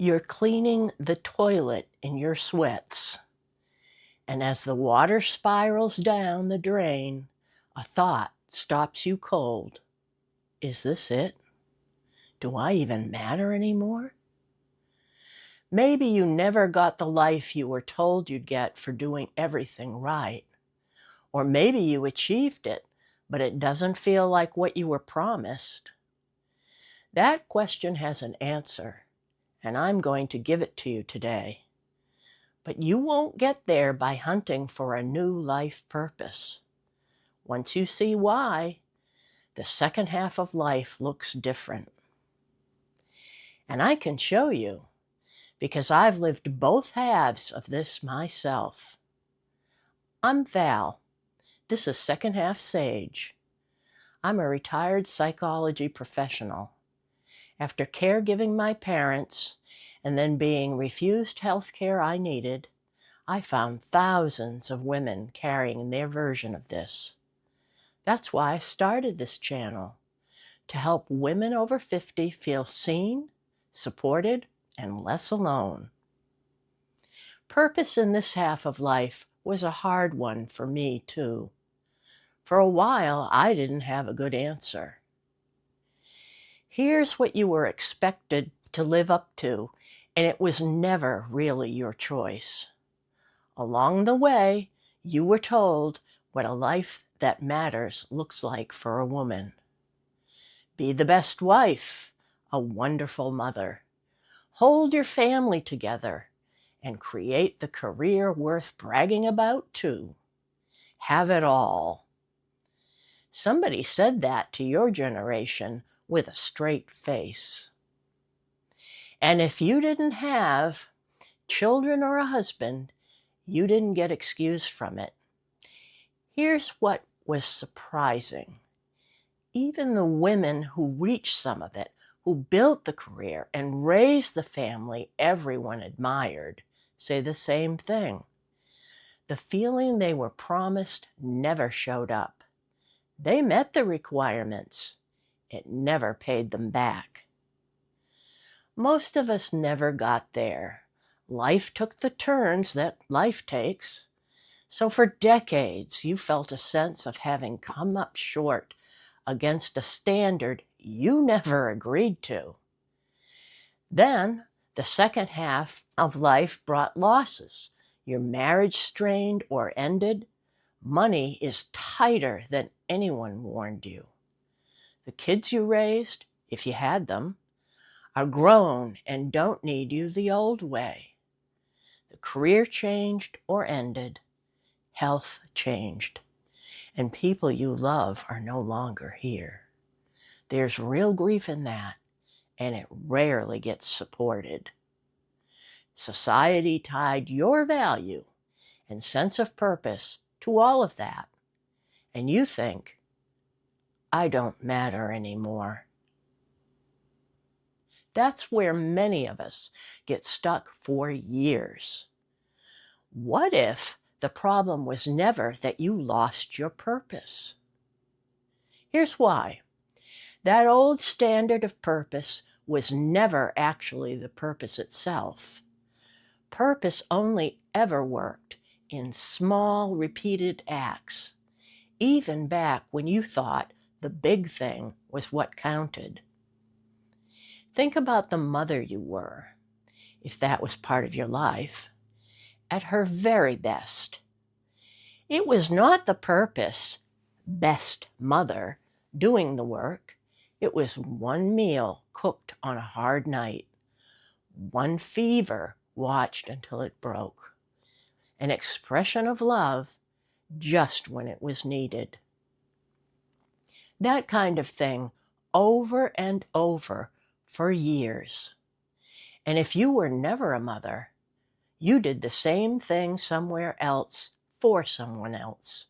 You're cleaning the toilet in your sweats, and as the water spirals down the drain, a thought stops you cold. Is this it? Do I even matter anymore? Maybe you never got the life you were told you'd get for doing everything right. Or maybe you achieved it, but it doesn't feel like what you were promised. That question has an answer, and I'm going to give it to you today. But you won't get there by hunting for a new life purpose. Once you see why, the second half of life looks different. And I can show you, because I've lived both halves of this myself. I'm Val. This is Second Half Sage. I'm a retired psychology professional. After caregiving my parents and then being refused health care I needed, I found thousands of women carrying their version of this. That's why I started this channel, to help women over 50 feel seen, supported, and less alone. Purpose in this half of life was a hard one for me, too. For a while, I didn't have a good answer. Here's what you were expected to live up to, and it was never really your choice. Along the way, you were told what a life that matters looks like for a woman. Be the best wife, a wonderful mother. Hold your family together and create the career worth bragging about, too. Have it all. Somebody said that to your generation with a straight face. And if you didn't have children or a husband, you didn't get excused from it. Here's what was surprising. Even the women who reached some of it, who built the career and raised the family everyone admired, say the same thing. The feeling they were promised never showed up. They met the requirements. It never paid them back. Most of us never got there. Life took the turns that life takes. So for decades, you felt a sense of having come up short against a standard you never agreed to. Then, the second half of life brought losses. Your marriage strained or ended. Money is tighter than anyone warned you. The kids you raised, if you had them, are grown and don't need you the old way. The career changed or ended. Health changed. And people you love are no longer here. There's real grief in that, and it rarely gets supported. Society tied your value and sense of purpose to all of that, and you think, I don't matter anymore. That's where many of us get stuck for years. What if the problem was never that you lost your purpose? Here's why. That old standard of purpose was never actually the purpose itself. Purpose only ever worked in small, repeated acts, even back when you thought the big thing was what counted. Think about the mother you were, if that was part of your life, at her very best. It was not the purpose, best mother, doing the work. It was one meal cooked on a hard night, one fever watched until it broke, an expression of love just when it was needed. That kind of thing over and over for years. And if you were never a mother, you did the same thing somewhere else for someone else.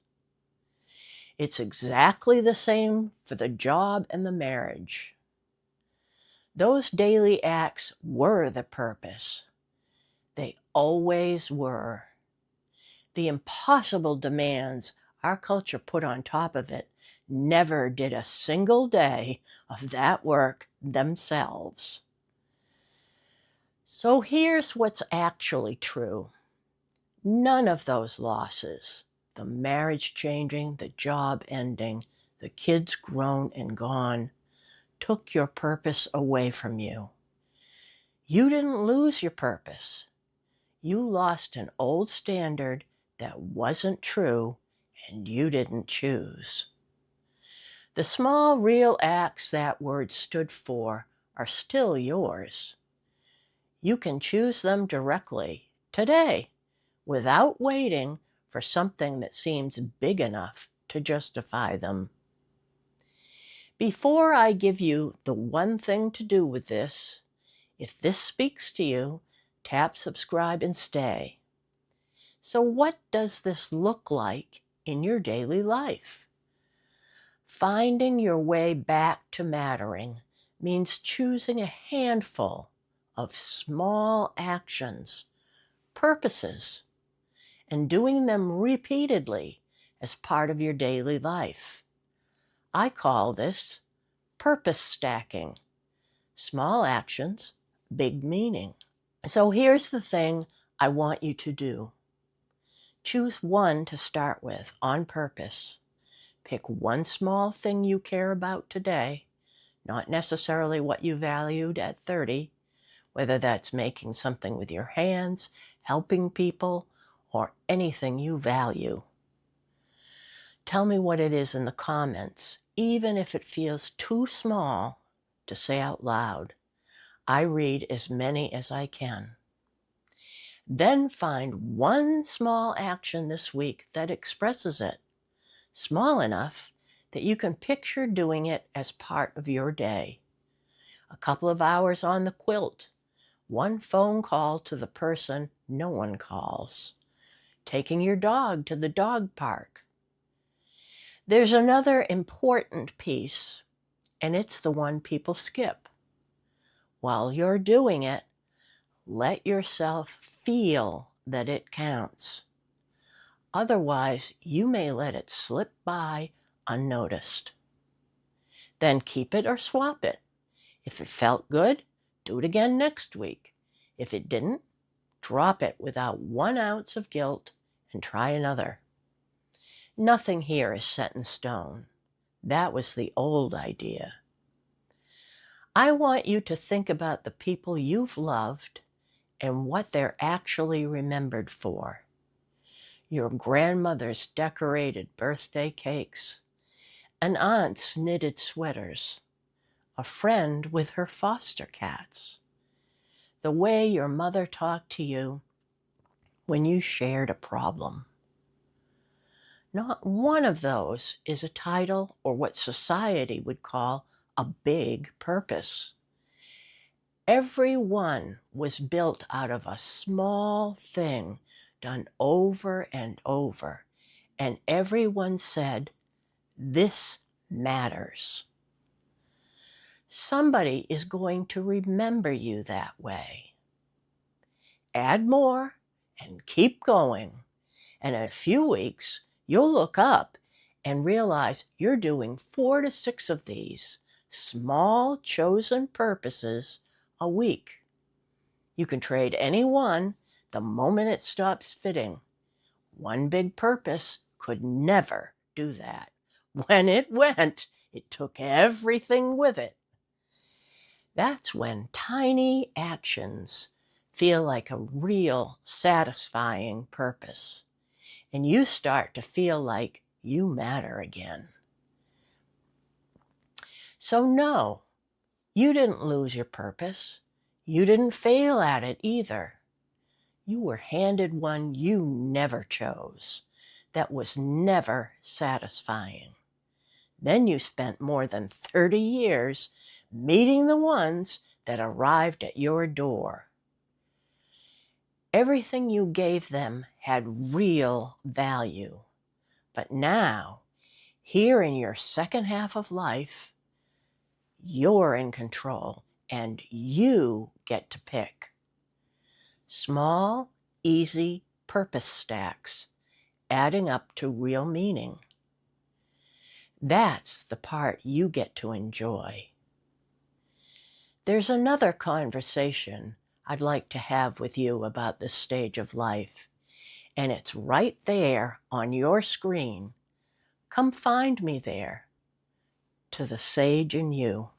It's exactly the same for the job and the marriage. Those daily acts were the purpose. They always were. The impossible demands our culture put on top of it never did a single day of that work themselves. So here's what's actually true. None of those losses, the marriage changing, the job ending, the kids grown and gone, took your purpose away from you. You didn't lose your purpose. You lost an old standard that wasn't true and you didn't choose. The small, real acts that word stood for are still yours. You can choose them directly today without waiting for something that seems big enough to justify them. Before I give you the one thing to do with this, if this speaks to you, tap subscribe and stay. So what does this look like in your daily life? Finding your way back to mattering means choosing a handful of small actions, purposes, and doing them repeatedly as part of your daily life. I call this purpose stacking. Small actions, big meaning. So here's the thing I want you to do. Choose one to start with on purpose. Pick one small thing you care about today, not necessarily what you valued at 30, whether that's making something with your hands, helping people, or anything you value. Tell me what it is in the comments, even if it feels too small to say out loud. I read as many as I can. Then find one small action this week that expresses it, small enough that you can picture doing it as part of your day. A couple of hours on the quilt, one phone call to the person no one calls, taking your dog to the dog park. There's another important piece, and it's the one people skip. While you're doing it, let yourself feel that it counts. Otherwise, you may let it slip by unnoticed. Then keep it or swap it. If it felt good, do it again next week. If it didn't, drop it without 1 ounce of guilt and try another. Nothing here is set in stone. That was the old idea. I want you to think about the people you've loved and what they're actually remembered for. Your grandmother's decorated birthday cakes, an aunt's knitted sweaters, a friend with her foster cats, the way your mother talked to you when you shared a problem. Not one of those is a title or what society would call a big purpose. Every one was built out of a small thing done over and over, and everyone said, "This matters." Somebody is going to remember you that way. Add more and keep going, and in a few weeks, you'll look up and realize you're doing 4 to 6 of these small chosen purposes a week. You can trade any one the moment it stops fitting. One big purpose could never do that. When it went, it took everything with it. That's when tiny actions feel like a real satisfying purpose, and you start to feel like you matter again. So no, you didn't lose your purpose. You didn't fail at it either. You were handed one you never chose, that was never satisfying. Then you spent more than 30 years meeting the ones that arrived at your door. Everything you gave them had real value. But now, here in your second half of life, you're in control and you get to pick. Small, easy purpose stacks, adding up to real meaning. That's the part you get to enjoy. There's another conversation I'd like to have with you about this stage of life. And it's right there on your screen. Come find me there. To the sage in you.